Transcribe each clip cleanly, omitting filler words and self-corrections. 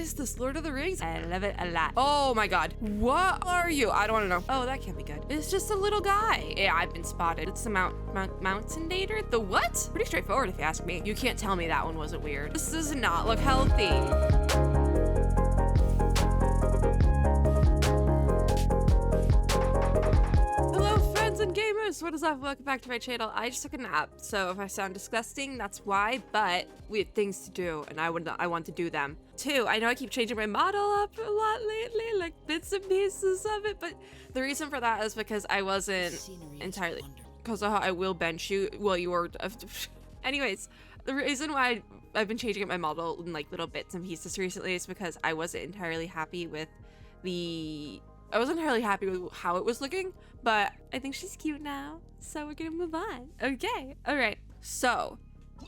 is this, Lord of the Rings? I love it a lot. Oh my God, what are you? I don't wanna know. Oh, that can't be good. It's just a little guy. Yeah, I've been spotted. It's the Mountain Dater? The what? Pretty straightforward if you ask me. You can't tell me that one wasn't weird. This does not look healthy. And gamers, what is up? Welcome back to my channel. I just took a nap, so if I sound disgusting, that's why, but we have things to do and I want to do them. Two, I know I keep changing my model up a lot lately, like bits and pieces of it, but the reason for that is because I wasn't entirely, because of how I will bench shoot. Well, you were, anyways, the reason why I've been changing up my model in like little bits and pieces recently is because I wasn't entirely happy with how it was looking, but I think she's cute now, so we're gonna move on. Okay, all right. So,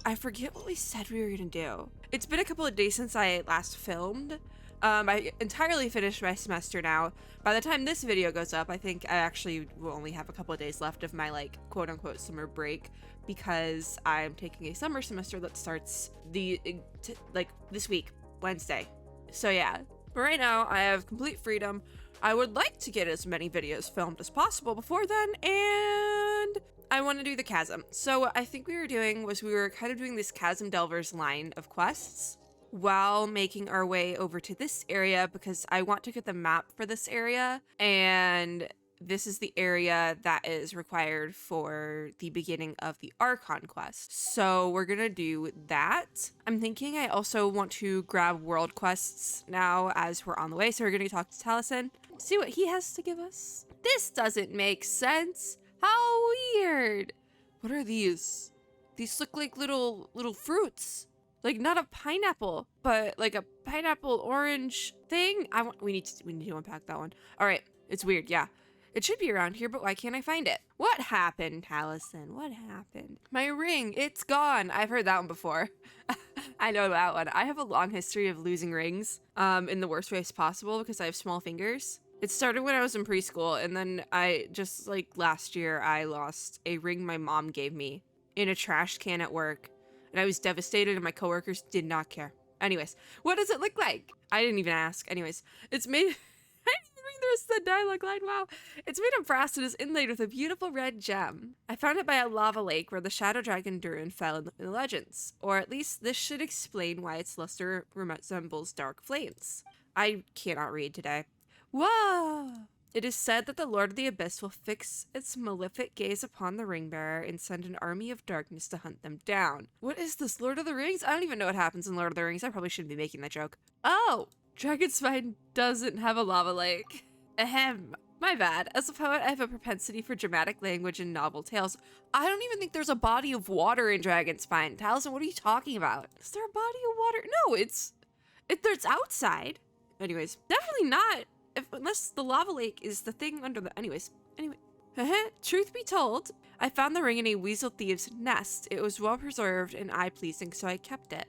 I forget what we said we were gonna do. It's been a couple of days since I last filmed. I entirely finished my semester now. By the time this video goes up, I think I actually will only have a couple of days left of my like quote unquote summer break because I'm taking a summer semester that starts this week, Wednesday. So yeah, but right now I have complete freedom. I would like to get as many videos filmed as possible before then, and I want to do the chasm. So what I think we were doing was we were kind of doing this chasm delvers line of quests while making our way over to this area because I want to get the map for this area, and this is the area that is required for the beginning of the Archon quest. So we're gonna do that. I'm thinking I also want to grab world quests now as we're on the way. So we're gonna talk to Taliesin, see what he has to give us. This doesn't make sense. How weird. What are these? These look like little fruits. Like not a pineapple, but like a pineapple orange thing. We need to unpack that one. All right, it's weird, yeah. It should be around here, but why can't I find it? What happened, Taliesin? What happened? My ring, it's gone. I've heard that one before. I know that one. I have a long history of losing rings in the worst ways possible because I have small fingers. It started when I was in preschool, and then last year, I lost a ring my mom gave me in a trash can at work, and I was devastated, and my coworkers did not care. Anyways, what does it look like? I didn't even ask. Anyways, it's made... the rest of the dialogue line. Wow. It's made of brass and is inlaid with a beautiful red gem. I found it by a lava lake where the shadow dragon Durin fell in the legends. Or at least this should explain why its luster resembles dark flames. I cannot read today. Whoa! It is said that the Lord of the Abyss will fix its malefic gaze upon the ring bearer and send an army of darkness to hunt them down. What is this, Lord of the Rings? I don't even know what happens in Lord of the Rings. I probably shouldn't be making that joke. Oh! Dragonspine doesn't have a lava lake. Ahem. My bad. As a poet, I have a propensity for dramatic language and novel tales. I don't even think there's a body of water in Dragonspine. Taliesin, what are you talking about? Is there a body of water? No, it's outside. Anyways, definitely not. Unless the lava lake is the thing under the... Anyway. Truth be told, I found the ring in a weasel thief's nest. It was well preserved and eye-pleasing, so I kept it.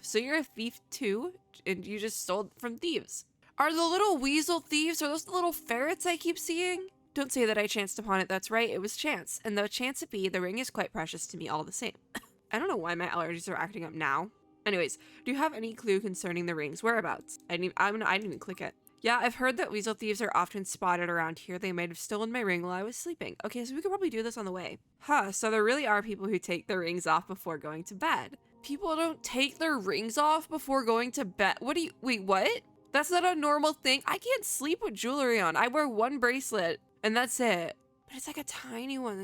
So you're a thief too? And you just stole from thieves? Are the little weasel thieves, are those the little ferrets I keep seeing? Don't say that I chanced upon it, that's right, it was chance. And though chance it be, the ring is quite precious to me all the same. I don't know why my allergies are acting up now. Anyways, do you have any clue concerning the ring's whereabouts? I didn't even click it. Yeah, I've heard that weasel thieves are often spotted around here. They might have stolen my ring while I was sleeping. Okay, so we could probably do this on the way. Huh, so there really are people who take their rings off before going to bed. People don't take their rings off before going to bed. Wait, what? That's not a normal thing. I can't sleep with jewelry on. I wear one bracelet and that's it. But it's like a tiny one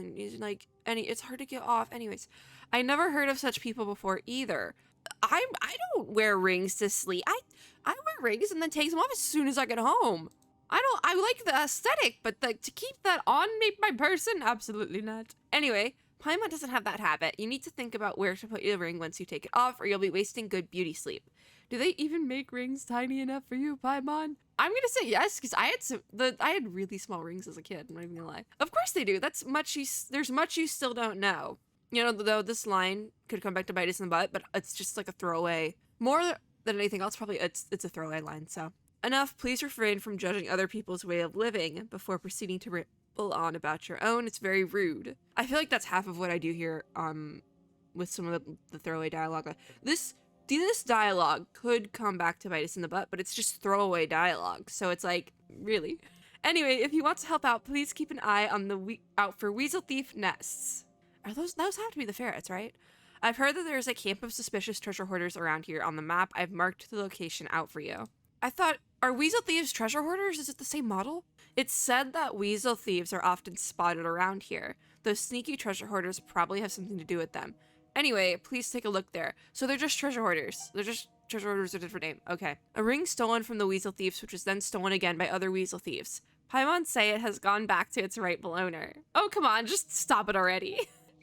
and it's hard to get off. Anyways, I never heard of such people before either. I don't wear rings to sleep. I wear rings and then take them off as soon as I get home. I like the aesthetic, but to keep that on my person, absolutely not. Anyway, Paimon doesn't have that habit. You need to think about where to put your ring once you take it off, or you'll be wasting good beauty sleep. Do they even make rings tiny enough for you, Paimon? I'm gonna say yes, because I had really small rings as a kid. I'm not even gonna lie. Of course they do. There's much you still don't know. You know, though this line could come back to bite us in the butt, but it's just like a throwaway. More than anything else, probably it's a throwaway line. So enough. Please refrain from judging other people's way of living before proceeding to ramble on about your own. It's very rude. I feel like that's half of what I do here. With some of the throwaway dialogue. This this dialogue could come back to bite us in the butt, but it's just throwaway dialogue. So it's like, really? Anyway, if you want to help out, please keep an eye on out for weasel thief nests. Those have to be the ferrets, right? I've heard that there's a camp of suspicious treasure hoarders around here on the map. I've marked the location out for you. I thought, are weasel thieves treasure hoarders? Is it the same model? It's said that weasel thieves are often spotted around here. Those sneaky treasure hoarders probably have something to do with them. Anyway, please take a look there. So they're just treasure hoarders. They're just treasure hoarders with a different name. Okay. A ring stolen from the weasel thieves, which was then stolen again by other weasel thieves. Paimon say it has gone back to its rightful owner. Oh, come on, just stop it already.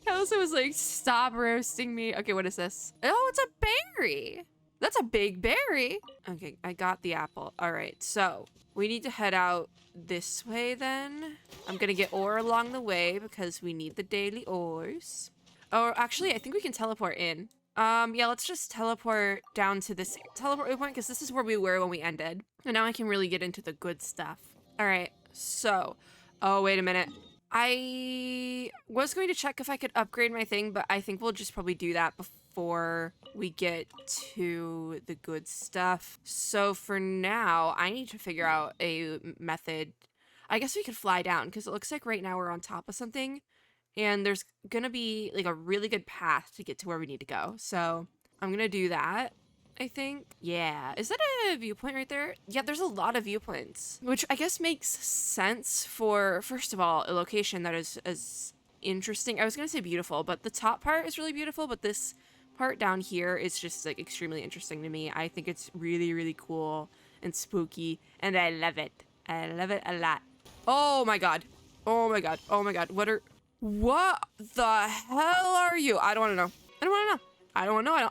I also was like, stop roasting me. Okay, what is this? Oh, it's a berry. That's a big berry. Okay, I got the apple. All right, so we need to head out this way then. I'm gonna get ore along the way because we need the daily ores. Oh, actually, I think we can teleport in. Yeah, let's just teleport down to this teleport point because this is where we were when we ended. And now I can really get into the good stuff. All right, so, oh, wait a minute. I was going to check if I could upgrade my thing, but I think we'll just probably do that before we get to the good stuff. So for now, I need to figure out a method. I guess we could fly down because it looks like right now we're on top of something and there's gonna be like a really good path to get to where we need to go. So I'm gonna do that. I think. Yeah. Is that a viewpoint right there? Yeah, there's a lot of viewpoints, which I guess makes sense for, first of all, a location that is as interesting. I was going to say beautiful, but the top part is really beautiful, but this part down here is just like extremely interesting to me. I think it's really, really cool and spooky, and I love it. I love it a lot. Oh my God. Oh my God. Oh my God. What the hell are you? I don't want to know. I don't want to know. I don't know.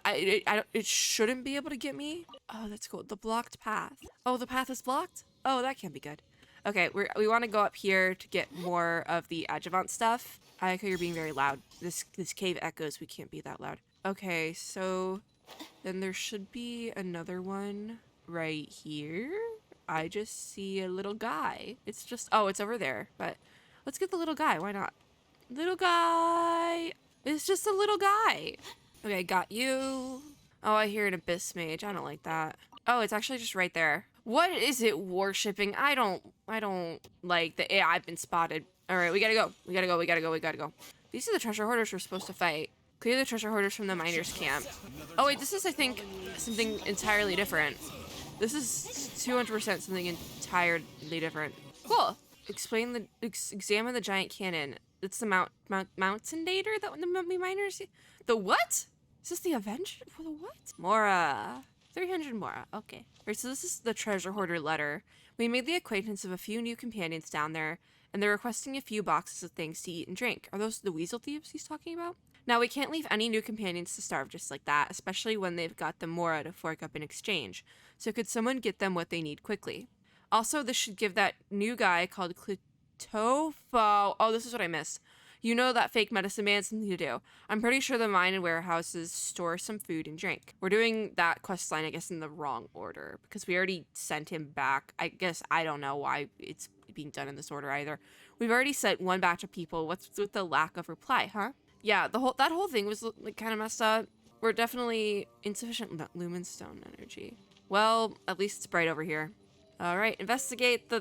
It shouldn't be able to get me. Oh, that's cool. The blocked path. Oh, the path is blocked? Oh, that can't be good. Okay, we want to go up here to get more of the adjuvant stuff. I like how you're being very loud. This cave echoes. We can't be that loud. Okay, so then there should be another one right here. I just see a little guy. It's just, oh, it's over there. But let's get the little guy. Why not? Little guy. It's just a little guy. Okay, got you. Oh, I hear an abyss mage. I don't like that. Oh, it's actually just right there. What is it worshipping? I don't like the AI. I've been spotted. All right, we gotta go. We gotta go. These are the treasure hoarders we're supposed to fight. Clear the treasure hoarders from the miners' camp. Oh wait, this is, I think, something entirely different. This is 200% something entirely different. Cool. Examine the giant cannon. It's the mountain dater that the miners. The what? Is this the Avenger? For the what? Mora. 300 Mora. Okay. Alright, so this is the treasure hoarder letter. We made the acquaintance of a few new companions down there, and they're requesting a few boxes of things to eat and drink. Are those the weasel thieves he's talking about? Now, we can't leave any new companions to starve just like that, especially when they've got the Mora to fork up in exchange. So could someone get them what they need quickly? Also, this should give that new guy called Clitofo. Oh, this is what I missed. You know, that fake medicine man, something to do. I'm pretty sure the mine and warehouses store some food and drink. We're doing that quest line, I guess, in the wrong order because we already sent him back. I guess I don't know why it's being done in this order either. We've already sent one batch of people. What's with the lack of reply, huh? Yeah, that whole thing was like kind of messed up. We're definitely insufficient lumen stone energy. Well, at least it's bright over here. All right, investigate the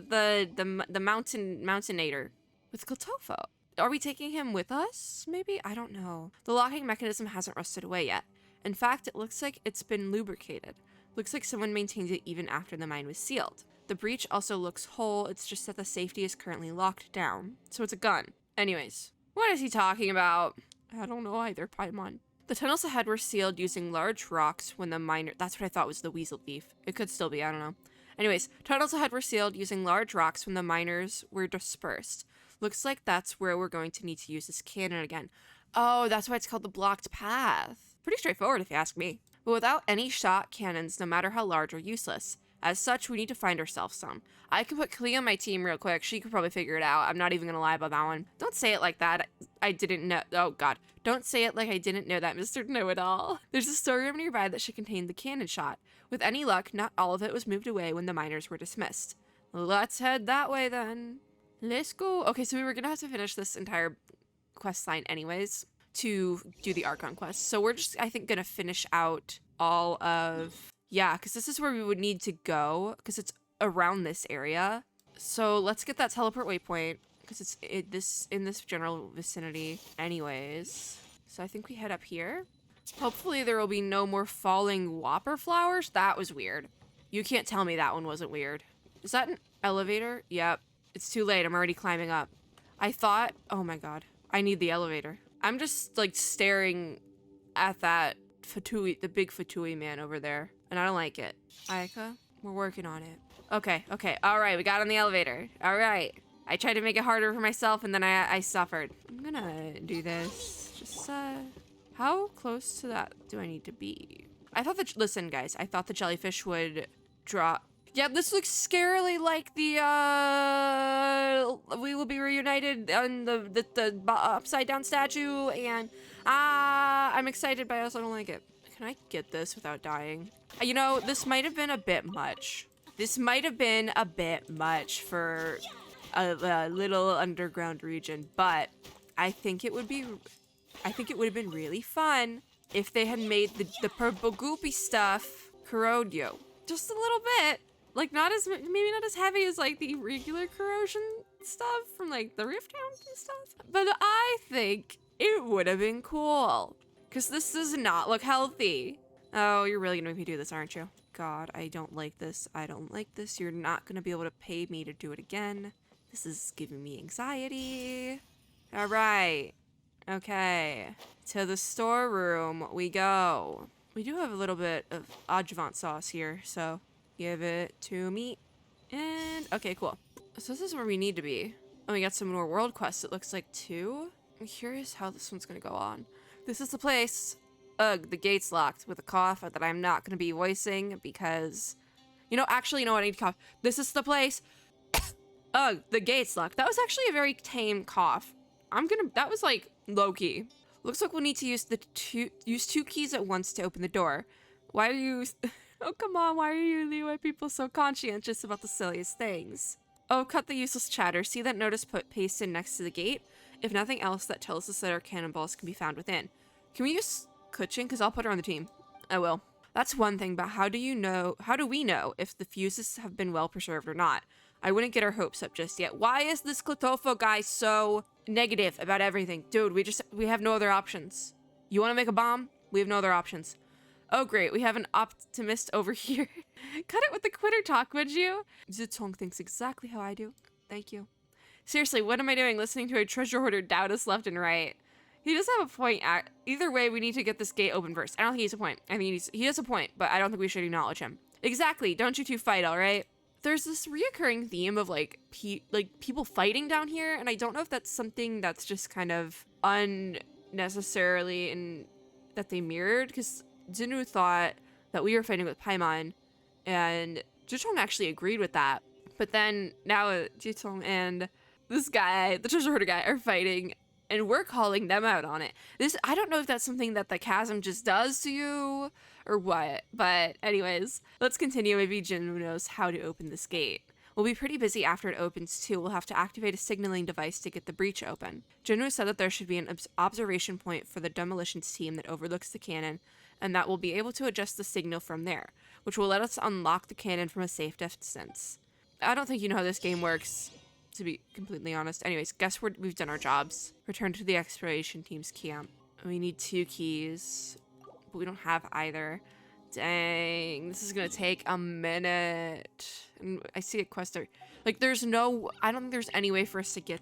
mountainator with Klotofo. Are we taking him with us? Maybe? I don't know. The locking mechanism hasn't rusted away yet. In fact, it looks like it's been lubricated. Looks like someone maintained it even after the mine was sealed. The breach also looks whole. It's just that the safety is currently locked down. So it's a gun. Anyways, what is he talking about? I don't know either, Paimon. The tunnels ahead were sealed using large rocks when the miner... That's what I thought was the weasel thief. It could still be, I don't know. Anyways, tunnels ahead were sealed using large rocks when the miners were dispersed. Looks like that's where we're going to need to use this cannon again. Oh, that's why it's called the blocked path. Pretty straightforward if you ask me. But without any shot, cannons, no matter how large, are useless. As such, we need to find ourselves some. I can put Klee on my team real quick. She could probably figure it out. I'm not even gonna lie about that one. Don't say it like that. I didn't know. Oh God. Don't say it like I didn't know that, Mr. Know-It-All. There's a storeroom nearby that should contain the cannon shot. With any luck, not all of it was moved away when the miners were dismissed. Let's head that way then. Let's go. Okay, so we were gonna have to finish this entire quest line anyways to do the Archon quest. So we're just, I think, gonna finish out all of, yeah, because this is where we would need to go because it's around this area. So let's get that teleport waypoint because it's in this general vicinity anyways. So I think we head up here. Hopefully there will be no more falling whopper flowers. That was weird. You can't tell me that one wasn't weird. Is that an elevator? Yep. It's too late. I'm already climbing up. I thought, oh my God, I need the elevator. I'm just like staring at that Fatui, the big Fatui man over there, and I don't like it. Ayaka, we're working on it. Okay, all right, we got on the elevator. All right, I tried to make it harder for myself, and then I suffered. I'm gonna do this. Just how close to that do I need to be? I thought that, listen guys, I thought the jellyfish would drop. Yeah, this looks scarily like the we will be reunited on the upside down statue, and I'm excited, but I also don't like it. Can I get this without dying? You know, this might have been a bit much. This might have been a bit much for a little underground region, but I think it would have been really fun if they had made the purple goopy stuff corrodio just a little bit. Like maybe not as heavy as like the regular corrosion stuff from like the Rift Hound and stuff. But I think it would have been cool. Cause this does not look healthy. Oh, you're really gonna make me do this, aren't you? God, I don't like this. I don't like this. You're not gonna be able to pay me to do it again. This is giving me anxiety. All right. Okay. To the storeroom we go. We do have a little bit of adjuvant sauce here, so give it to me. And okay, cool. So this is where we need to be. Oh, we got some more world quests, it looks like 2. I'm curious how this one's gonna go on. This is the place. Ugh, the gate's locked with a cough that I'm not gonna be voicing because, actually, you know what, I need to cough. This is the place. Ugh, the gate's locked. That was actually a very tame cough. That was like low-key. Looks like we'll need to use two keys at once to open the door. Why are you, oh come on, why are you Leeway people so conscientious about the silliest things? Oh, cut the useless chatter. See that notice pasted next to the gate? If nothing else, that tells us that our cannonballs can be found within. Can we use Kuchin? Because I'll put her on the team. I will. That's one thing, but how do we know if the fuses have been well preserved or not? I wouldn't get our hopes up just yet. Why is this Klotofo guy so negative about everything? Dude, we have no other options. You want to make a bomb? We have no other options. Oh great, we have an optimist over here. Cut it with the quitter talk, would you? Zitong thinks exactly how I do. Thank you. Seriously, what am I doing listening to a treasure hoarder doubt us left and right? He does have a point. Either way, we need to get this gate open first. I don't think he has a point. I think he has a point, but I don't think we should acknowledge him. Exactly. Don't you two fight, all right? There's this reoccurring theme of like people fighting down here, and I don't know if that's something that's just kind of unnecessarily and that they mirrored, because Zinu thought that we were fighting with Paimon, and Jitong actually agreed with that. But then now Jitong and this guy, the treasure hoarder guy, are fighting, and we're calling them out on it. I don't know if that's something that the chasm just does to you or what, but anyways, let's continue. Maybe Jinwoo knows how to open this gate. We'll be pretty busy after it opens too. We'll have to activate a signaling device to get the breach open. Jinwoo said that there should be an observation point for the demolitions team that overlooks the cannon, and that we'll be able to adjust the signal from there, which will let us unlock the cannon from a safe distance. I don't think you know how this game works, to be completely honest. Anyways, guess we've done our jobs. Return to the exploration team's camp. We need 2 keys, but we don't have either. Dang, this is gonna take a minute. And I see a quest there. Like, I don't think there's any way for us to get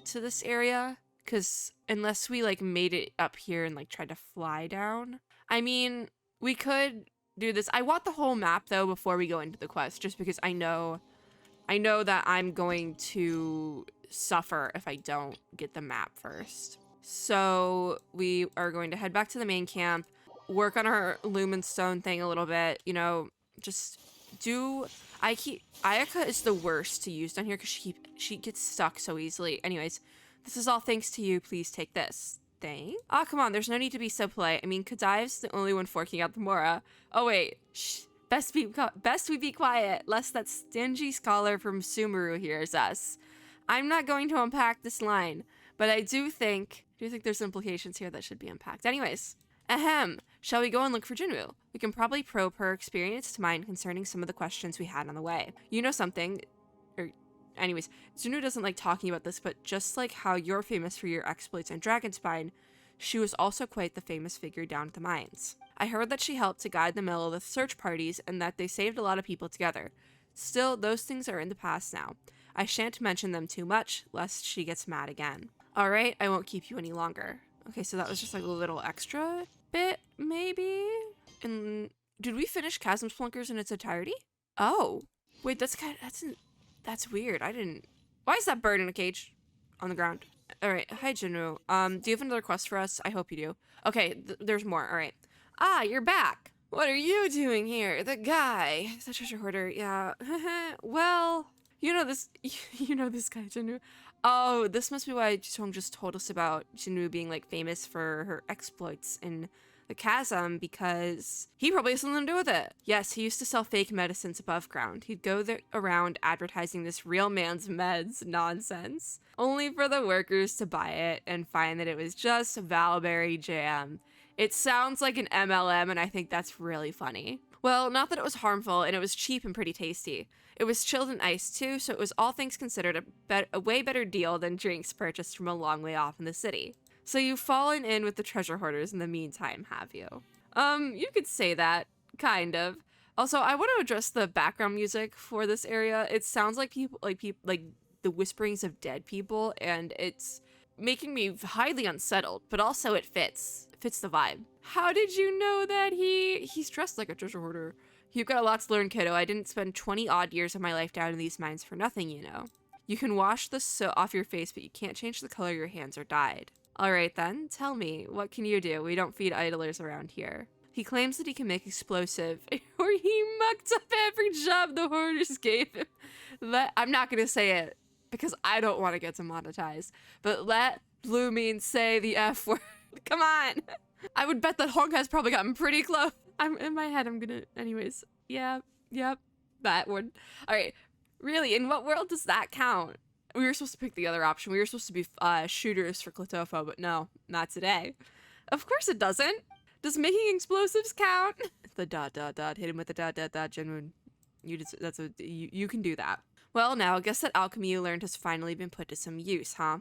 to this area, because unless we like made it up here and like tried to fly down. I mean, we could do this. I want the whole map though before we go into the quest, just because I know that I'm going to suffer if I don't get the map first. So we are going to head back to the main camp, work on our lumen stone thing a little bit, just do... Ayaka is the worst to use down here because she gets stuck so easily. Anyways, this is all thanks to you. Please take this. Thanks. Ah, come on. There's no need to be so polite. I mean, Kadai's the only one forking out the Mora. Oh, wait. Shh. Best we be quiet, lest that stingy scholar from Sumeru hears us. I'm not going to unpack this line, but I do think there's implications here that should be unpacked. Anyways, ahem. Shall we go and look for Jinwoo? We can probably probe her experienced mind concerning some of the questions we had on the way. You know something, or anyways, Jinwoo doesn't like talking about this, but just like how you're famous for your exploits on Dragonspine, she was also quite the famous figure down at the mines. I heard that she helped to guide the middle of the search parties and that they saved a lot of people together. Still, those things are in the past now. I shan't mention them too much, lest she gets mad again. Alright, I won't keep you any longer. Okay, so that was just like a little extra bit, maybe? And did we finish CHASM Splunkers in its entirety? Oh. Wait, that's weird. Why is that bird in a cage on the ground? Alright, hi Jinwoo. Do you have another quest for us? I hope you do. Okay, there's more, alright. Ah, you're back! What are you doing here? The guy. The treasure hoarder, yeah. Well, you know this guy, Jinwoo. Oh, this must be why Jisung just told us about Jinwoo being like famous for her exploits in the chasm, because he probably has something to do with it. Yes, he used to sell fake medicines above ground. He'd go around advertising this real man's meds nonsense, only for the workers to buy it and find that it was just Valberry jam. It sounds like an MLM, and I think that's really funny. Well, not that it was harmful, and it was cheap and pretty tasty. It was chilled and iced too, so it was all things considered a way better deal than drinks purchased from a long way off in the city. So you've fallen in with the treasure hoarders in the meantime, have you? You could say that, kind of. Also, I want to address the background music for this area. It sounds like like the whisperings of dead people, and it's making me highly unsettled, but also it fits the vibe. How did you know that he's dressed like a treasure hoarder? You've got a lot to learn, kiddo. I didn't spend 20 odd years of my life down in these mines for nothing, you know. You can wash the soot off your face, but you can't change the color your hands are dyed. All right then, tell me, what can you do? We don't feed idlers around here. He claims that he can make explosive, or he mucked up every job the hoarders gave him. I'm not gonna say it, because I don't want to get demonetized, but let Blue Mean say the F word. Come on. I would bet that Honk has probably gotten pretty close. I'm in my head, I'm gonna, anyways. Yeah, yep, that one. All right, really, in what world does that count? We were supposed to pick the other option. We were supposed to be shooters for Klitofo, but no, not today. Of course it doesn't. Does making explosives count? The ... hit him with the ... Jinwoo. You can do that. Well, now, I guess that alchemy you learned has finally been put to some use, huh?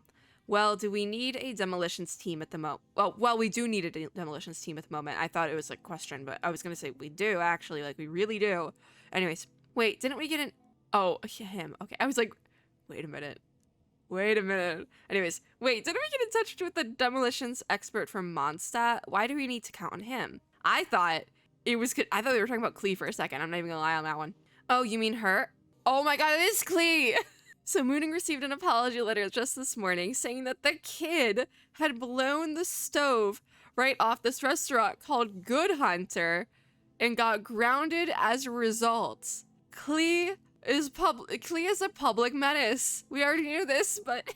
Well, do we need a demolitions team at the moment? Well, we do need a demolitions team at the moment. I thought it was a question, but I was gonna say we do, actually. Like, we really do. Anyways, wait, didn't we get an... Oh, him. Okay, I was like, wait a minute. Anyways, wait, didn't we get in touch with the demolitions expert from Mondstadt? Why do we need to count on him? I thought they were talking about Klee for a second. I'm not even gonna lie on that one. Oh, you mean her? Oh my god, it is Klee! So Mooning received an apology letter just this morning saying that the kid had blown the stove right off this restaurant called Good Hunter and got grounded as a result. Klee is a public menace. We already knew this, but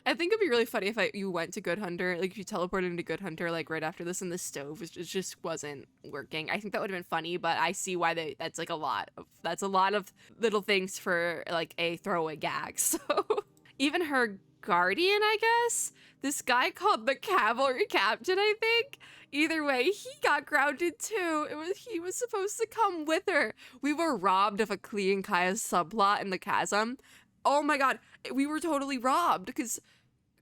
I think it'd be really funny if you went to Good Hunter, like if you teleported into Good Hunter like right after this and the stove just wasn't working. I think that would have been funny, but I see why that's a lot of little things for like a throwaway gag. So even her guardian, I guess, this guy called the cavalry captain, I think. Either way, he got grounded too. He was supposed to come with her. We were robbed of a Klee and Kaya subplot in the chasm. Oh my god, we were totally robbed because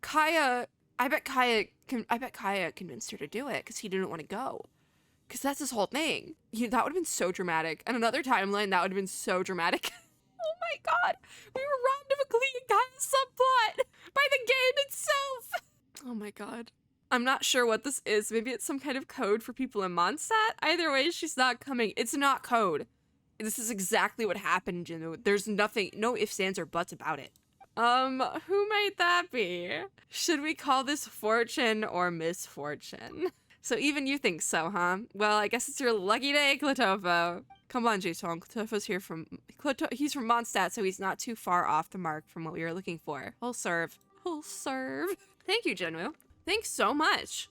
I bet Kaya convinced her to do it because he didn't want to go. Because that's his whole thing. That would have been so dramatic. And another timeline, that would have been so dramatic. Oh my god, we were robbed of a Klee and Kaya subplot by the game itself. Oh my god. I'm not sure what this is. Maybe it's some kind of code for people in Mondstadt. Either way, she's not coming. It's not code. This is exactly what happened, Jinwoo. There's no ifs, ands, or buts about it. Who might that be? Should we call this fortune or misfortune? So even you think so, huh? Well, I guess it's your lucky day, Klitofo. Come on, Jae-sung. Klitofo's he's from Mondstadt, so he's not too far off the mark from what we were looking for. He'll serve. Thank you, Jinwoo. Thanks so much.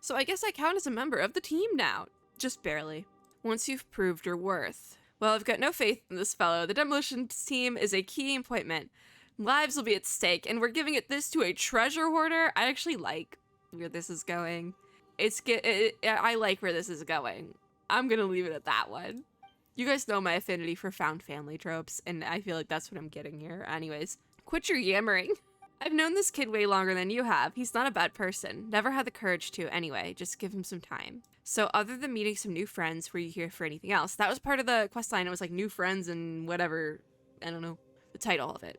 So I guess I count as a member of the team now. Just barely. Once you've proved your worth. Well, I've got no faith in this fellow. The demolition team is a key appointment. Lives will be at stake, and we're giving this to a treasure hoarder. I actually like where this is going. I like where this is going. I'm gonna leave it at that one. You guys know my affinity for found family tropes, and I feel like that's what I'm getting here. Anyways, quit your yammering. I've known this kid way longer than you have. He's not a bad person. Never had the courage to anyway. Just give him some time. So other than meeting some new friends, were you here for anything else? That was part of the quest line. It was like new friends and whatever. I don't know the title of it.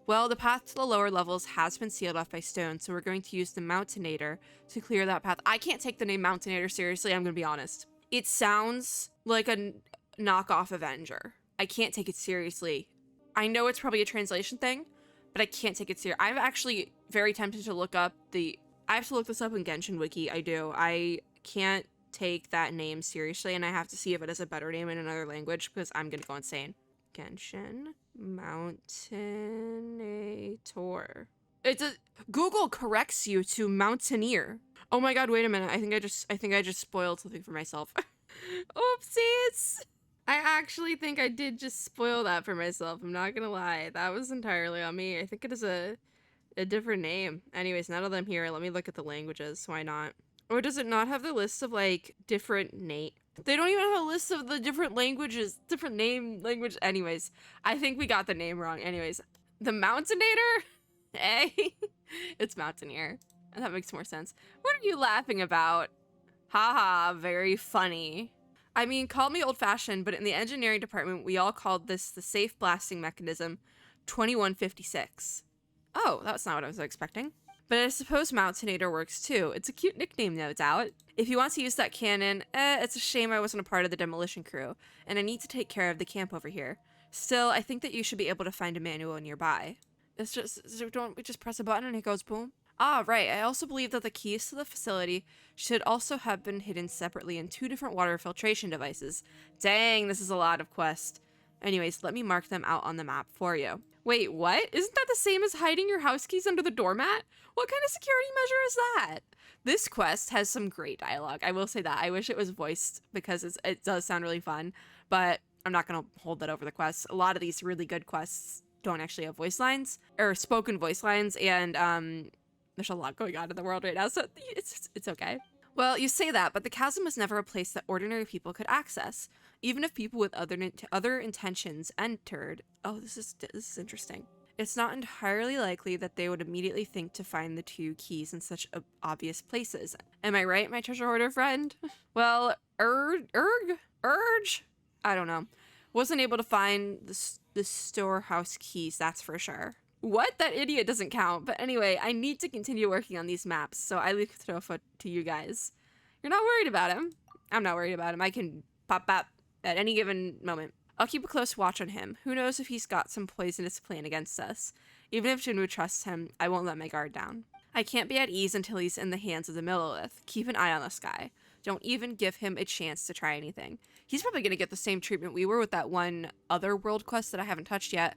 Well, the path to the lower levels has been sealed off by stone, so we're going to use the Mountainator to clear that path. I can't take the name Mountainator seriously, I'm going to be honest. It sounds like a knockoff Avenger. I can't take it seriously. I know it's probably a translation thing, but I can't take it seriously. I'm actually very tempted to look up I have to look this up in Genshin Wiki. I do. I can't take that name seriously, and I have to see if it has a better name in another language because I'm going to go insane. Genshin Mountainator. Google corrects you to Mountaineer. Oh my god, wait a minute. I think I just spoiled something for myself. Oopsies. I actually think I did just spoil that for myself. I'm not gonna lie. That was entirely on me. I think it is a different name. Anyways, now that I'm here, let me look at the languages. Why not? Or does it not have the list of like different They don't even have a list of the different languages, different language. Anyways, I think we got the name wrong. Anyways, the Mountainator? Hey, it's Mountaineer. And that makes more sense. What are you laughing about? Haha, very funny. I mean, call me old-fashioned, but in the engineering department, we all called this the safe blasting mechanism 2156. Oh, that's not what I was expecting. But I suppose Mountainator works too. It's a cute nickname, no doubt. If you want to use that cannon, it's a shame I wasn't a part of the demolition crew, and I need to take care of the camp over here. Still, I think that you should be able to find a manual nearby. Don't we just press a button and it goes boom? Ah, right. I also believe that the keys to the facility should also have been hidden separately in 2 different water filtration devices. Dang, this is a lot of quest. Anyways, let me mark them out on the map for you. Wait, what? Isn't that the same as hiding your house keys under the doormat? What kind of security measure is that? This quest has some great dialogue. I will say that. I wish it was voiced because it does sound really fun, but I'm not going to hold that over the quest. A lot of these really good quests don't actually have voice lines or spoken voice lines, and there's a lot going on in the world right now, so it's okay. Well, you say that, but the chasm was never a place that ordinary people could access. Even if people with other intentions entered. Oh, this is interesting. It's not entirely likely that they would immediately think to find the 2 keys in such obvious places. Am I right, my treasure hoarder friend? Well, Urge? I don't know. Wasn't able to find the storehouse keys, that's for sure. What? That idiot doesn't count. But anyway, I need to continue working on these maps, so I leave Throfa to you guys. You're not worried about him. I'm not worried about him. I can pop up at any given moment. I'll keep a close watch on him. Who knows if he's got some poisonous plan against us. Even if Jinwoo trusts him, I won't let my guard down. I can't be at ease until he's in the hands of the Millilith. Keep an eye on this guy. Don't even give him a chance to try anything. He's probably going to get the same treatment we were with that one other world quest that I haven't touched yet,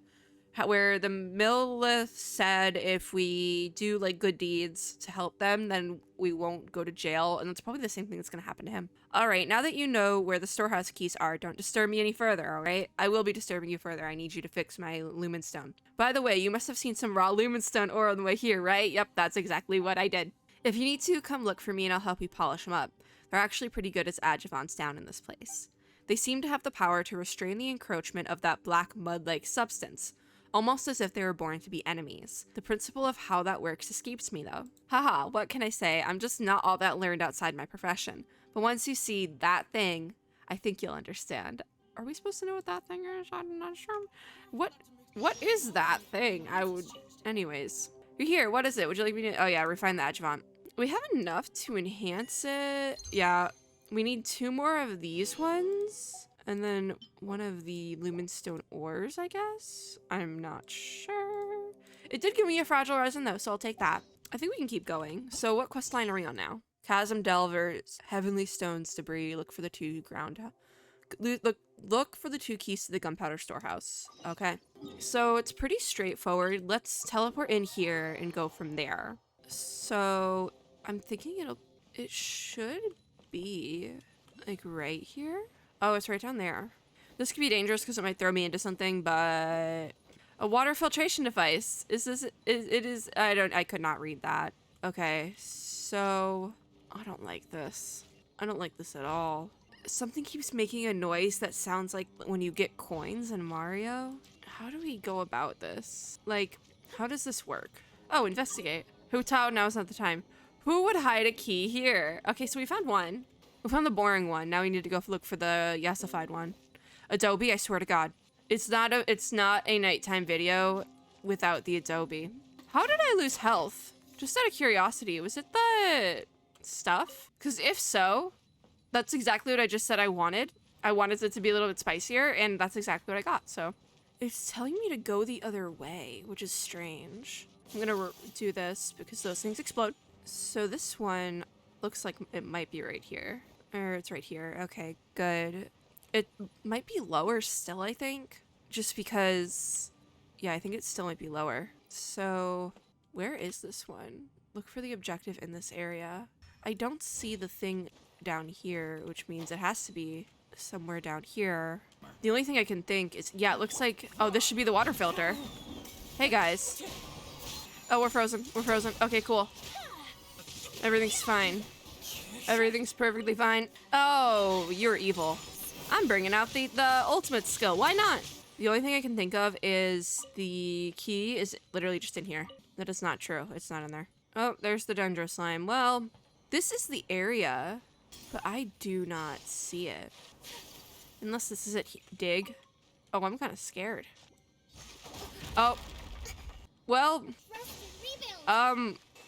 where the Millilith said if we do like good deeds to help them, then we won't go to jail, and that's probably the same thing that's going to happen to him. All right, now that you know where the storehouse keys are, don't disturb me any further, all right? I will be disturbing you further. I need you to fix my Lumenstone. By the way, you must have seen some raw Lumenstone ore on the way here, right? Yep, that's exactly what I did. If you need to, come look for me and I'll help you polish them up. They're actually pretty good as adjuvants down in this place. They seem to have the power to restrain the encroachment of that black mud-like substance, almost as if they were born to be enemies. The principle of how that works escapes me, though. Haha, what can I say? I'm just not all that learned outside my profession. But once you see that thing, I think you'll understand. Are we supposed to know what that thing is? I'm not sure. What is that thing? Anyways. You're here, what is it? Would you like me to, oh yeah, refine the adjuvant. We have enough to enhance it. Yeah, we need 2 more of these ones. And then one of the Lumenstone ores, I guess? I'm not sure. It did give me a fragile resin though, so I'll take that. I think we can keep going. So what quest line are we on now? Chasm Delvers, Heavenly Stones Debris, look for the 2 ground. Look for the 2 keys to the gunpowder storehouse. Okay. So it's pretty straightforward. Let's teleport in here and go from there. So I'm thinking it should be like right here. Oh, it's right down there. This could be dangerous because it might throw me into something, but a water filtration device. Is this, it is, I could not read that. Okay, so I don't like this. I don't like this at all. Something keeps making a noise that sounds like when you get coins in Mario. How do we go about this? Like, how does this work? Oh, investigate. Hu Tao, now is not the time. Who would hide a key here? Okay, so we found one. We found the boring one. Now we need to go look for the yesified one. Adobe, I swear to God. It's not a nighttime video without the Adobe. How did I lose health? Just out of curiosity, was it the stuff? Because if so, that's exactly what I just said I wanted. I wanted it to be a little bit spicier, and that's exactly what I got, so. It's telling me to go the other way, which is strange. I'm gonna do this because those things explode. So this one looks like it might be right here. Or it's right here. Okay, good. It might be lower still, I think. Just because, yeah, I think it still might be lower. So where is this one? Look for the objective in this area. I don't see the thing down here, which means it has to be somewhere down here. The only thing I can think is, yeah, it looks like, oh, this should be the water filter. Hey guys. Oh, we're frozen. We're frozen. Okay, cool. Everything's fine. Everything's perfectly fine. Oh, you're evil. I'm bringing out the ultimate skill. Why not? The only thing I can think of is the key is literally just in here. That is not true. It's not in there. Oh, there's the Dendro slime. Well, this is the area, but I do not see it. Unless this is it. Dig. Oh, I'm kind of scared. Oh. Well,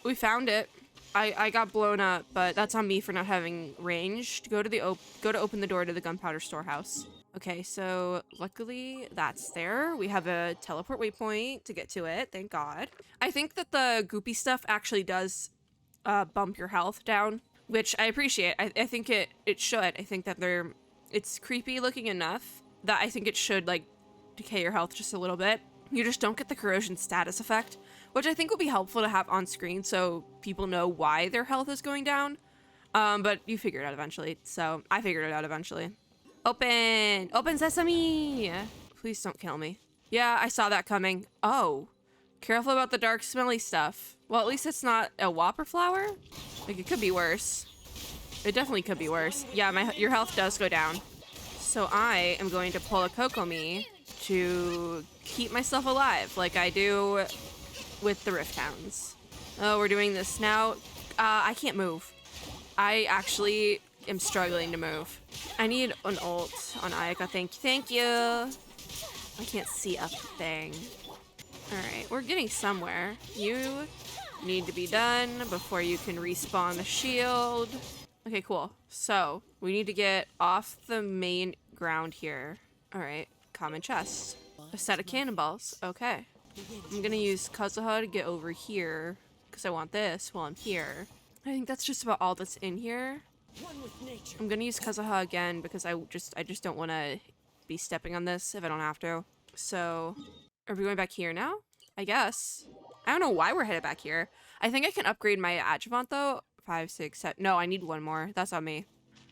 we found it. I got blown up, but that's on me for not having range to go to open the door to the gunpowder storehouse. Okay, so luckily that's there. We have a teleport waypoint to get to it, thank God. I think that the goopy stuff actually does bump your health down, which I appreciate. I think it should. I think that it's creepy looking enough that I think it should like decay your health just a little bit. You just don't get the corrosion status effect, which I think will be helpful to have on screen so people know why their health is going down. But you figure it out eventually. So I figured it out eventually. Open! Open sesame! Please don't kill me. Yeah, I saw that coming. Oh, careful about the dark smelly stuff. Well, at least it's not a whopper flower. Like, it could be worse. It definitely could be worse. Yeah, your health does go down. So I am going to pull a Kokomi to keep myself alive like I do with the Rift Hounds. Oh, we're doing this now. I can't move. I actually am struggling to move. I need an ult on Ayaka. Thank you. I can't see a thing. Alright, we're getting somewhere. You need to be done before you can respawn the shield. Okay, cool. So, we need to get off the main ground here. Alright, common chest. A set of cannonballs. Okay. I'm gonna use Kazuha to get over here, because I want this while I'm here. I think that's just about all that's in here. I'm gonna use Kazuha again, because I just don't want to be stepping on this if I don't have to. So, are we going back here now? I guess. I don't know why we're headed back here. I think I can upgrade my adjuvant though. 5, 6, 7. No, I need one more. That's on me.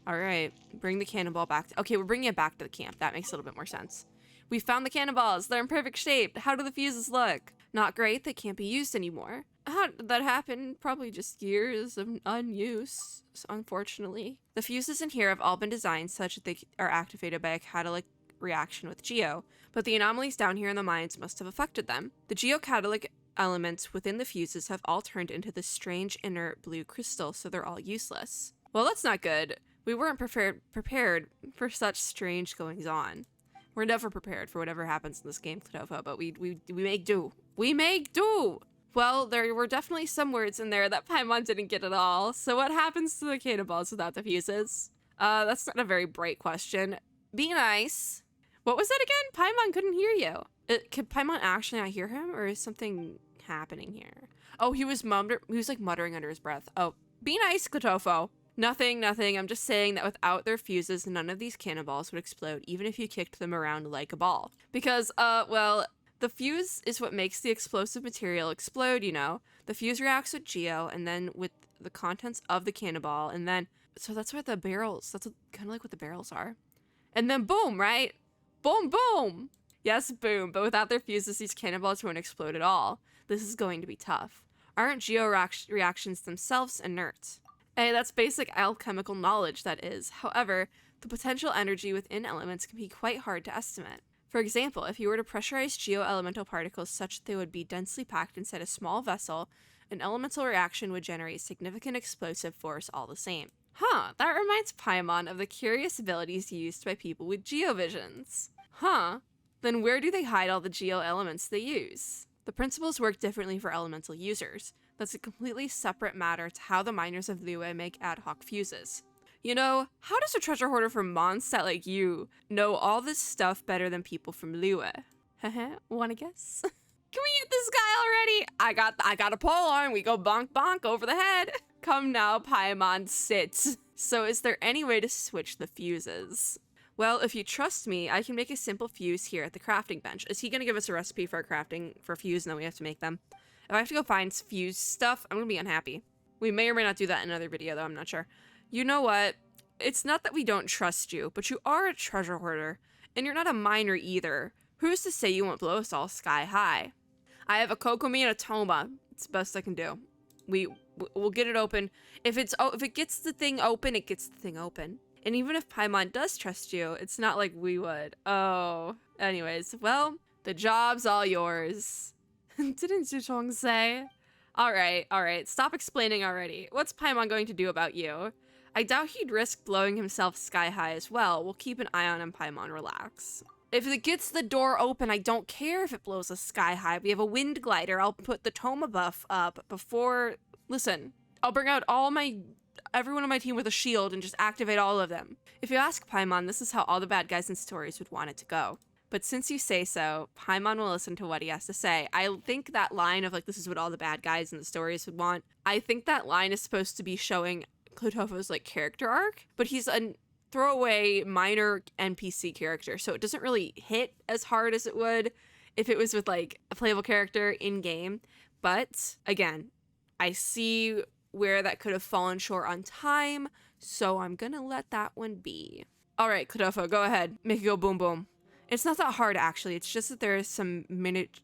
All right, bring the cannonball back. Okay, we're bringing it back to the camp. That makes a little bit more sense. We found the cannonballs. They're in perfect shape. How do the fuses look? Not great. They can't be used anymore. How did that happen? Probably just years of unuse, unfortunately. The fuses in here have all been designed such that they are activated by a catalytic reaction with Geo, but the anomalies down here in the mines must have affected them. The geocatalytic elements within the fuses have all turned into this strange inert blue crystal, so they're all useless. Well, that's not good. We weren't prepared for such strange goings-on. We're never prepared for whatever happens in this game, Clodova, but we make do. We make do! Well, there were definitely some words in there that Paimon didn't get at all. So what happens to the cannonballs without the fuses? That's not a very bright question. Be nice. What was it again? Paimon couldn't hear you. Could Paimon actually not hear him, or is something happening here? Oh, he was like muttering under his breath. Oh, be nice, Clotofo. Nothing. I'm just saying that without their fuses, none of these cannonballs would explode, even if you kicked them around like a ball. Because, well, the fuse is what makes the explosive material explode, you know. The fuse reacts with Geo, and then with the contents of the cannonball, and then, so that's what the barrels, that's kind of like what the barrels are. And then boom, right? Boom, boom! Yes, boom, but without their fuses, these cannonballs won't explode at all. This is going to be tough. Aren't Geo reactions themselves inert? Hey, that's basic alchemical knowledge, that is. However, the potential energy within elements can be quite hard to estimate. For example, if you were to pressurize geo-elemental particles such that they would be densely packed inside a small vessel, an elemental reaction would generate significant explosive force all the same. Huh, that reminds Paimon of the curious abilities used by people with geovisions. Huh, then where do they hide all the geo-elements they use? The principles work differently for elemental users. That's a completely separate matter to how the miners of Liyue make ad hoc fuses. You know, how does a treasure hoarder from Mondstadt like you know all this stuff better than people from Liyue? Haha, wanna guess? Can we hit this guy already? I got a pole arm, we go bonk bonk over the head. Come now, Paimon, sit. So is there any way to switch the fuses? Well, if you trust me, I can make a simple fuse here at the crafting bench. Is he gonna give us a recipe for crafting for fuse and then we have to make them? If I have to go find fuse stuff, I'm gonna be unhappy. We may or may not do that in another video though, I'm not sure. You know what? It's not that we don't trust you, but you are a treasure hoarder, and you're not a miner either. Who's to say you won't blow us all sky high? I have a Kokomi and a Toma. It's the best I can do. We'll get it open. If it gets the thing open, it gets the thing open. And even if Paimon does trust you, it's not like we would. Oh. Anyways, well, the job's all yours. Didn't Zhuchong say? Alright. Stop explaining already. What's Paimon going to do about you? I doubt he'd risk blowing himself sky high as well. We'll keep an eye on him, Paimon. Relax. If it gets the door open, I don't care if it blows us sky high. We have a wind glider. I'll put the Toma buff up before... Listen, I'll bring out everyone on my team with a shield and just activate all of them. If you ask Paimon, this is how all the bad guys in stories would want it to go. But since you say so, Paimon will listen to what he has to say. I think that line of, like, this is what all the bad guys in the stories would want, I think that line is supposed to be showing Klotofo's, like, character arc, but he's a throwaway minor NPC character, so it doesn't really hit as hard as it would if it was with, like, a playable character in-game. But, again, I see where that could have fallen short on time, so I'm gonna let that one be. Alright, Klotofo, go ahead. Make it go boom boom. It's not that hard, actually. It's just that there is some minute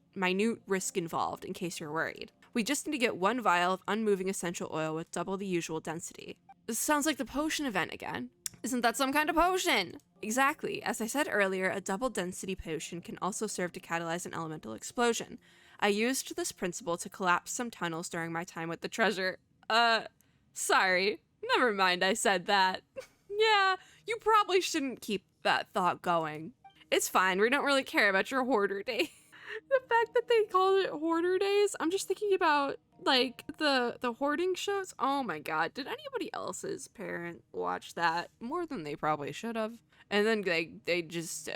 risk involved, in case you're worried. We just need to get one vial of unmoving essential oil with double the usual density. This sounds like the potion event again. Isn't that some kind of potion? Exactly. As I said earlier, a double density potion can also serve to catalyze an elemental explosion. I used this principle to collapse some tunnels during my time with the treasure. Sorry. Never mind, I said that. Yeah, you probably shouldn't keep that thought going. It's fine, we don't really care about your hoarder day. The fact that they called it hoarder days, I'm just thinking about, like, the hoarding shows. Oh my god, did anybody else's parent watch that? More than they probably should have. And then they just,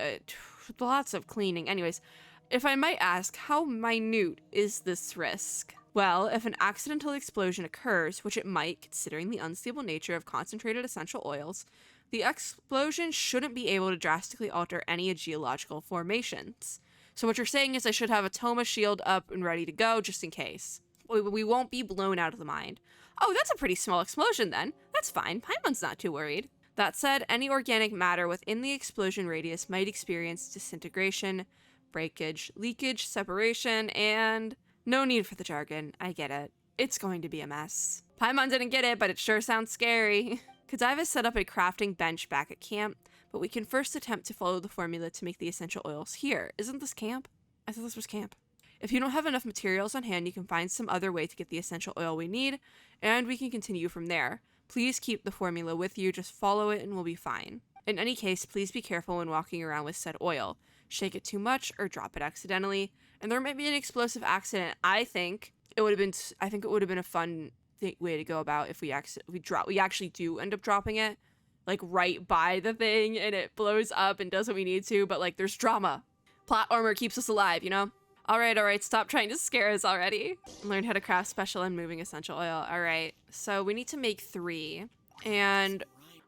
lots of cleaning. Anyways, if I might ask, how minute is this risk? Well, if an accidental explosion occurs, which it might, considering the unstable nature of concentrated essential oils, the explosion shouldn't be able to drastically alter any geological formations. So what you're saying is I should have a Toma shield up and ready to go just in case. We won't be blown out of the mind. Oh, that's a pretty small explosion then. That's fine. Paimon's not too worried. That said, any organic matter within the explosion radius might experience disintegration, breakage, leakage, separation, and... No need for the jargon. I get it. It's going to be a mess. Paimon didn't get it, but it sure sounds scary. Kadavis set up a crafting bench back at camp, but we can first attempt to follow the formula to make the essential oils here. Isn't this camp? I thought this was camp. If you don't have enough materials on hand, you can find some other way to get the essential oil we need, and we can continue from there. Please keep the formula with you, just follow it and we'll be fine. In any case, please be careful when walking around with said oil. Shake it too much or drop it accidentally, and there might be an explosive accident. I think it would have been a fun way to go about if we actually do end up dropping it, like right by the thing, and it blows up and does what we need to, but like there's drama. Plot armor keeps us alive, you know? Alright, stop trying to scare us already. Learn how to craft special and moving essential oil. Alright, so we need to make 3. And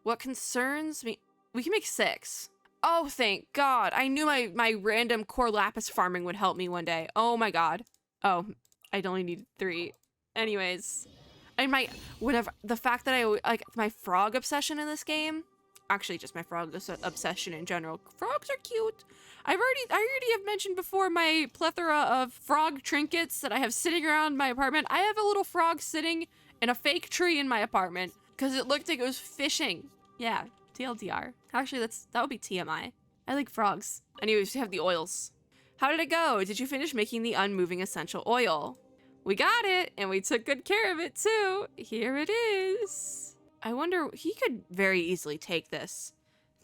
what concerns me, we can make 6. Oh, thank God. I knew my random core lapis farming would help me one day. Oh my God. Oh, I'd only need 3. Anyways, the fact that I, like, my frog obsession in this game, actually just my frog obsession in general. Frogs are cute. I already have mentioned before my plethora of frog trinkets that I have sitting around my apartment. I have a little frog sitting in a fake tree in my apartment because it looked like it was fishing. Yeah, TLDR. Actually, that would be TMI. I like frogs. Anyways, we have the oils. How did it go? Did you finish making the unmoving essential oil? We got it, and we took good care of it too. Here it is. I wonder, he could very easily take this,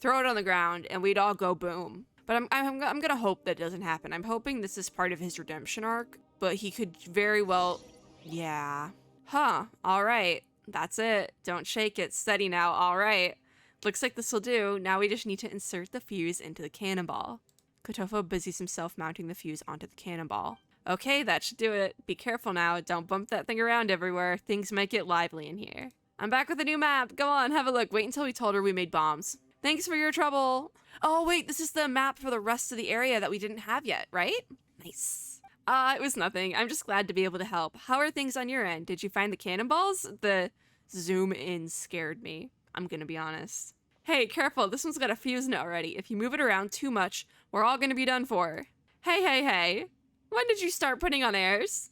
throw it on the ground, and we'd all go boom. But I'm gonna hope that doesn't happen. I'm hoping this is part of his redemption arc, but he could very well, yeah. Huh, all right, that's it. Don't shake it, steady now, all right. Looks like this will do. Now we just need to insert the fuse into the cannonball. Kotofo busies himself mounting the fuse onto the cannonball. Okay, that should do it. Be careful now, don't bump that thing around everywhere. Things might get lively in here. I'm back with a new map. Go on, have a look. Wait until we told her we made bombs. Thanks for your trouble. Oh wait, this is the map for the rest of the area that we didn't have yet, right? Nice. It was nothing. I'm just glad to be able to help. How are things on your end? Did you find the cannonballs? The zoom in scared me. I'm gonna be honest. Hey, careful, this one's got a fuse in it already. If you move it around too much, we're all gonna be done for. Hey. When did you start putting on airs?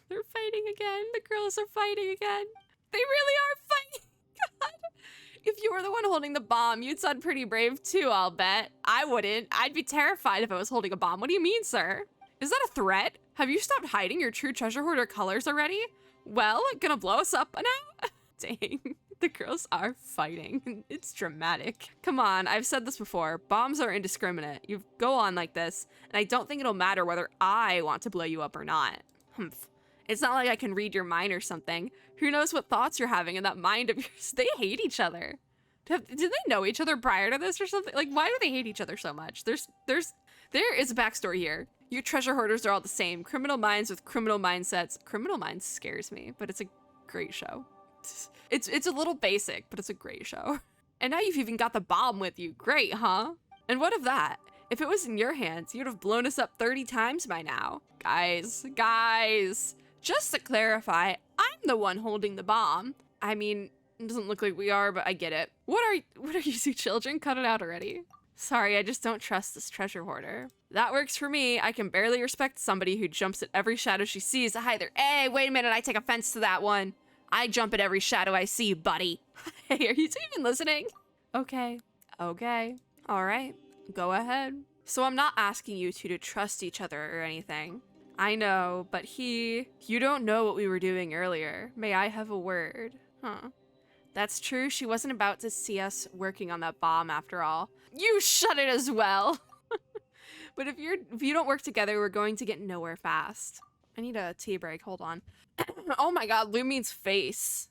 They're fighting again. The girls are fighting again. They really are fighting. God. If you were the one holding the bomb, you'd sound pretty brave too, I'll bet. I wouldn't. I'd be terrified if I was holding a bomb. What do you mean, sir? Is that a threat? Have you stopped hiding your true treasure hoarder colors already? Well, gonna blow us up now? Dang. The girls are fighting. It's dramatic. Come on, I've said this before. Bombs are indiscriminate. You go on like this, and I don't think it'll matter whether I want to blow you up or not. Humph. It's not like I can read your mind or something. Who knows what thoughts you're having in that mind of yours? They hate each other. Did they know each other prior to this or something? Like, why do they hate each other so much? There is a backstory here. Your treasure hoarders are all the same. Criminal minds with criminal mindsets. Criminal Minds scares me, but it's a great show. It's a little basic, but it's a great show. And now you've even got the bomb with you. Great, huh? And what of that? If it was in your hands, you'd have blown us up 30 times by now. Guys, just to clarify, I'm the one holding the bomb. I mean, it doesn't look like we are, but I get it. What are you two children? Cut it out already. Sorry, I just don't trust this treasure hoarder. That works for me. I can barely respect somebody who jumps at every shadow she sees. Either. Hey, wait a minute, I take offense to that one. I jump at every shadow I see, buddy. Hey, are you two even listening? Okay. All right, go ahead. So I'm not asking you two to trust each other or anything. I know, but you don't know what we were doing earlier. May I have a word? Huh. That's true, she wasn't about to see us working on that bomb after all. You shut it as well! But if you don't work together, we're going to get nowhere fast. I need a tea break, hold on. Oh my god, Lumine's face.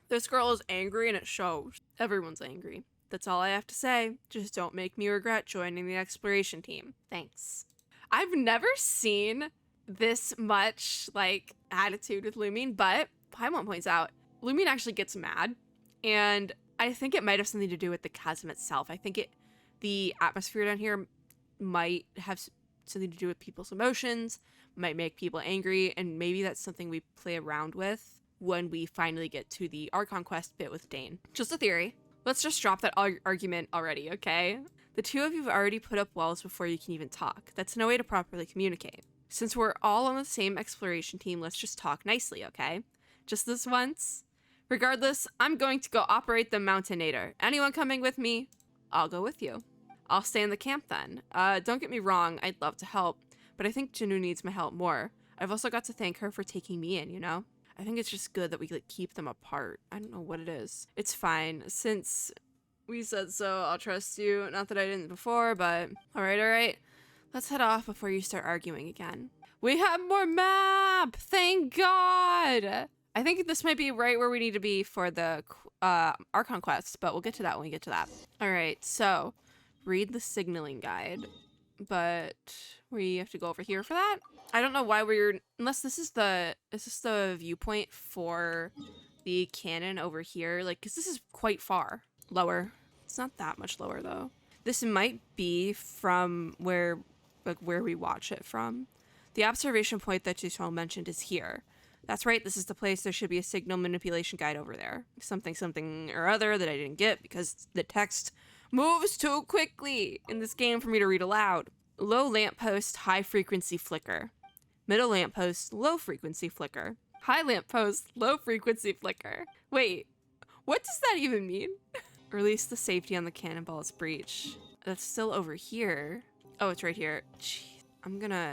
This girl is angry and it shows. Everyone's angry. That's all I have to say. Just don't make me regret joining the exploration team. Thanks. I've never seen this much, like, attitude with Lumine, but Paimon points out, Lumine actually gets mad, and I think it might have something to do with the chasm itself. I think the atmosphere down here might have something to do with people's emotions, might make people angry, and maybe that's something we play around with when we finally get to the Archon quest bit with Dane. Just a theory. Let's just drop that argument already, okay? The two of you have already put up walls before you can even talk. That's no way to properly communicate. Since we're all on the same exploration team, let's just talk nicely, okay? Just this once. Regardless, I'm going to go operate the Mountainator. Anyone coming with me? I'll go with you. I'll stay in the camp then. Don't get me wrong, I'd love to help, but I think Janu needs my help more. I've also got to thank her for taking me in, you know? I think it's just good that we like, keep them apart. I don't know what it is. It's fine. Since we said so, I'll trust you. Not that I didn't before, but all right. Let's head off before you start arguing again. We have more map! Thank God! I think this might be right where we need to be for the Archon quest, but we'll get to that when we get to that. All right, so read the signaling guide, but we have to go over here for that. I don't know why unless is this the viewpoint for the cannon over here? Like, cause this is quite far lower. It's not that much lower though. This might be from where we watch it from. The observation point that Jusol mentioned is here. That's right, this is the place. There should be a signal manipulation guide over there. Something or other that I didn't get because the text moves too quickly in this game for me to read aloud. Low lamppost, high frequency flicker. Middle lamppost, low frequency flicker. High lamppost, low frequency flicker. Wait, What does that even mean? Release the safety on the cannonball's breach. That's still over here. Oh, it's right here. Jeez. I'm gonna...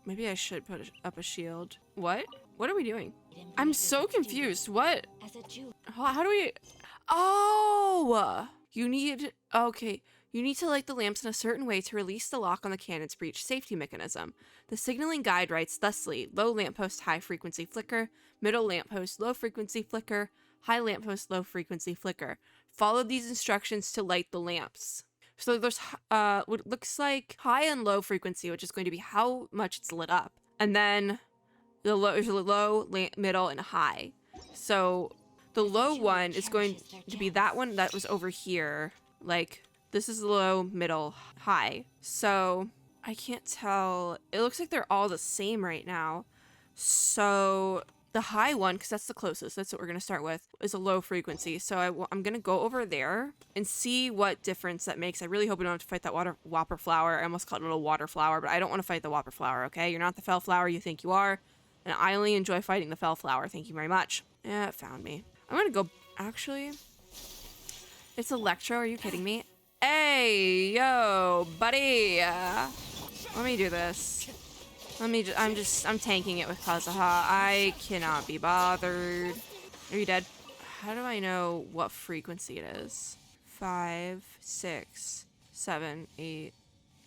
Maybe I should put up a shield. What? What are we doing? I'm so confused. What? How do we... Oh! You need... Okay. You need to light the lamps in a certain way to release the lock on the cannon's breach safety mechanism. The signaling guide writes thusly: low lamppost, high frequency flicker, middle lamppost, low frequency flicker, high lamppost, low frequency flicker. Follow these instructions to light the lamps. So there's what looks like high and low frequency, which is going to be how much it's lit up. And then the low, middle, and high. So the low one is going to be that one that was over here. Like, this is low, middle, high. So I can't tell. It looks like they're all the same right now. So the high one, because that's the closest, that's what we're going to start with, is a low frequency. So I'm going to go over there and see what difference that makes. I really hope we don't have to fight that whopper flower. I almost called it a water flower, but I don't want to fight the whopper flower, okay? You're not the fell flower you think you are, and I only enjoy fighting the fell flower. Thank you very much. Yeah, it found me. I'm going to go... Actually, it's Electro. Are you kidding me? Hey, yo, buddy. Let me do this. I'm tanking it with Kazuha. I cannot be bothered. Are you dead? How do I know what frequency it is? 5, 6, 7, 8,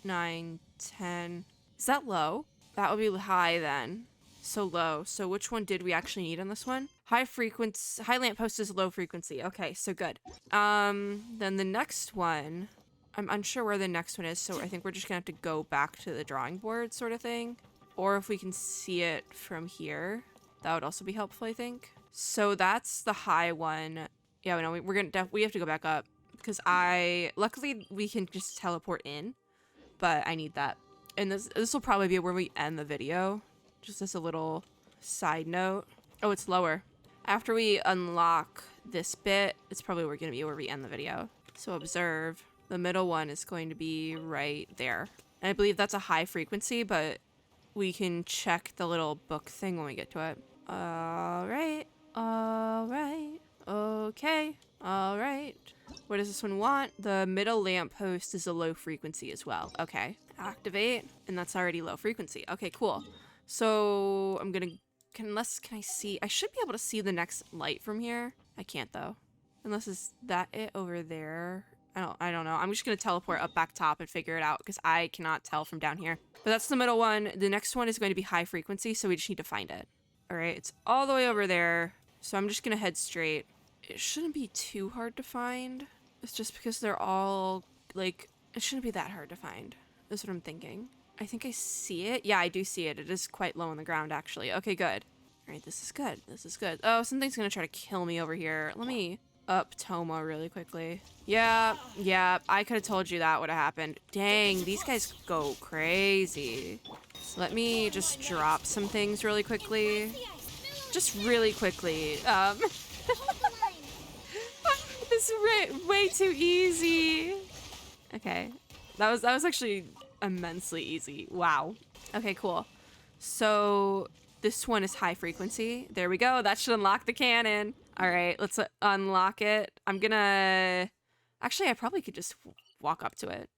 9, 10. Is that low? That would be high then. So low. So which one did we actually need on this one? High frequency, high lamppost is low frequency. Okay, so good. Then the next one, I'm unsure where the next one is, so I think we're just gonna have to go back to the drawing board sort of thing. Or if we can see it from here, that would also be helpful, I think. So that's the high one. Yeah, no, we have to go back up because luckily we can just teleport in, but I need that. And this will probably be where we end the video. Just as a little side note. Oh, it's lower. After we unlock this bit, it's probably going to be where we end the video. So observe. The middle one is going to be right there. And I believe that's a high frequency, but we can check the little book thing when we get to it. Alright. Alright. Okay. Alright. What does this one want? The middle lamppost is a low frequency as well. Okay. Activate. And that's already low frequency. Okay, cool. So I'm gonna, can I see? I should be able to see the next light from here. I can't though. Unless is that it over there? I don't know. I'm just gonna teleport up back top and figure it out because I cannot tell from down here. But that's the middle one. The next one is going to be high frequency, so we just need to find it. All right, it's all the way over there. So I'm just gonna head straight. It shouldn't be too hard to find. It's just because they're all like, it shouldn't be that hard to find. That's what I'm thinking. I think I see it. Yeah, I do see it. It is quite low on the ground, actually. Okay, good. All right, this is good. This is good. Oh, something's gonna try to kill me over here. Let me up Toma really quickly. Yeah, I could have told you that would have happened. Dang, these guys go crazy. So let me just drop some things really quickly. Just really quickly. This is way too easy. Okay, that was actually immensely easy. Wow. Okay, cool. So this one is high frequency. There we go. That should unlock the cannon. All right, let's unlock it. I'm gonna... Actually, I probably could just walk up to it.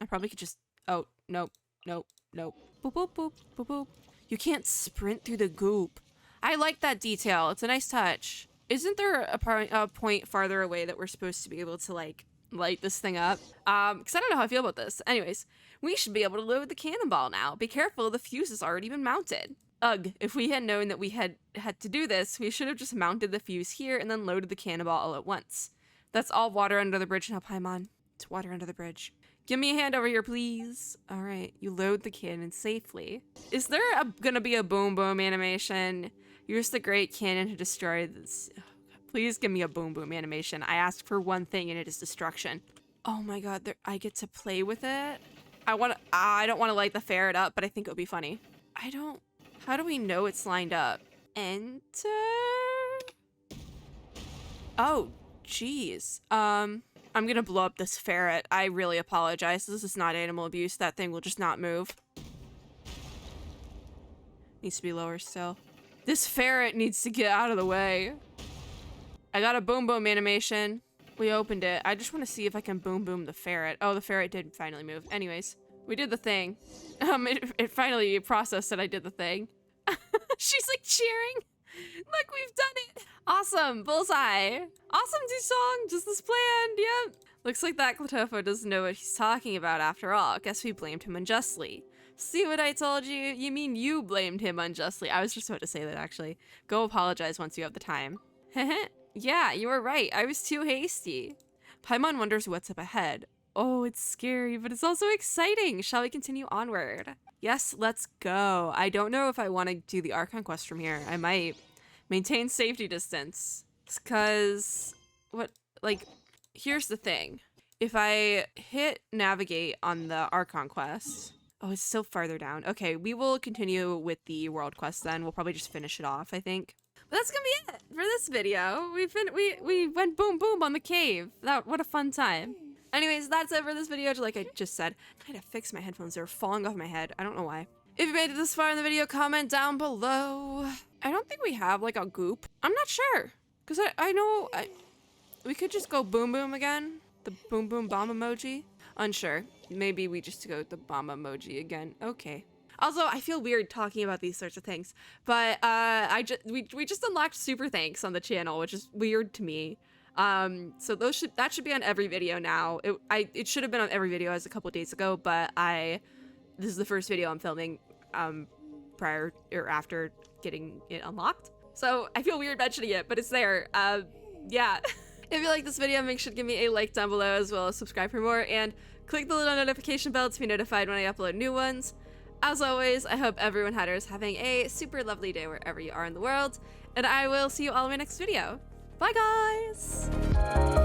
I probably could just... Oh, nope, nope, nope. Boop, boop, boop, boop, boop. You can't sprint through the goop. I like that detail. It's a nice touch. Isn't there a point farther away that we're supposed to be able to, like, light this thing up? Because I don't know how I feel about this. Anyways, we should be able to load the cannonball now. Be careful, the fuse has already been mounted. Ugh, if we had known that we had to do this, we should have just mounted the fuse here and then loaded the cannonball all at once. That's all water under the bridge now, Paimon. It's water under the bridge. Give me a hand over here, please. All right, you load the cannon safely. Is there gonna be a boom boom animation? Use the great cannon to destroy this. Oh, please give me a boom boom animation. I asked for one thing and it is destruction. Oh my god, I get to play with it? I don't want to light the ferret up, but I think it would be funny. How do we know it's lined up? Enter? Oh, jeez. I'm gonna blow up this ferret. I really apologize. This is not animal abuse. That thing will just not move. Needs to be lower still. This ferret needs to get out of the way. I got a boom boom animation. We opened it. I just want to see if I can boom boom the ferret. Oh, the ferret did finally move. Anyways, we did the thing. It finally processed that I did the thing. She's like cheering. Look, we've done it. Awesome, bullseye. Awesome, Song, just as planned, yep. Looks like that Clatofo doesn't know what he's talking about after all. Guess we blamed him unjustly. See what I told you? You mean you blamed him unjustly. I was just about to say that, actually. Go apologize once you have the time. Yeah, you were right. I was too hasty. Paimon wonders what's up ahead. Oh, it's scary, but it's also exciting. Shall we continue onward? Yes, let's go. I don't know if I want to do the Archon quest from here. I might. Maintain safety distance. It's 'cause... What? Like, here's the thing. If I hit navigate on the Archon quest... Oh, it's still farther down. Okay, we will continue with the world quest then. We'll probably just finish it off, I think. But that's gonna be it for this video. We went boom boom on the cave. What a fun time. Anyways, that's it for this video. Like I just said, I had to fix my headphones. They're falling off my head. I don't know why. If you made it this far in the video, comment down below. I don't think we have like a goop. I'm not sure. Because I know we could just go boom boom again. The boom boom bomb emoji. Unsure. Maybe we just go with the bomb emoji again. Okay. Also, I feel weird talking about these sorts of things, but we just unlocked super thanks on the channel, which is weird to me. So that should be on every video now. It should have been on every video as a couple days ago, but this is the first video I'm filming prior or after getting it unlocked. So I feel weird mentioning it, but it's there. Yeah. If you like this video, make sure to give me a like down below, as well as subscribe for more, and click the little notification bell to be notified when I upload new ones. As always, I hope everyone is having a super lovely day wherever you are in the world, and I will see you all in my next video. Bye, guys!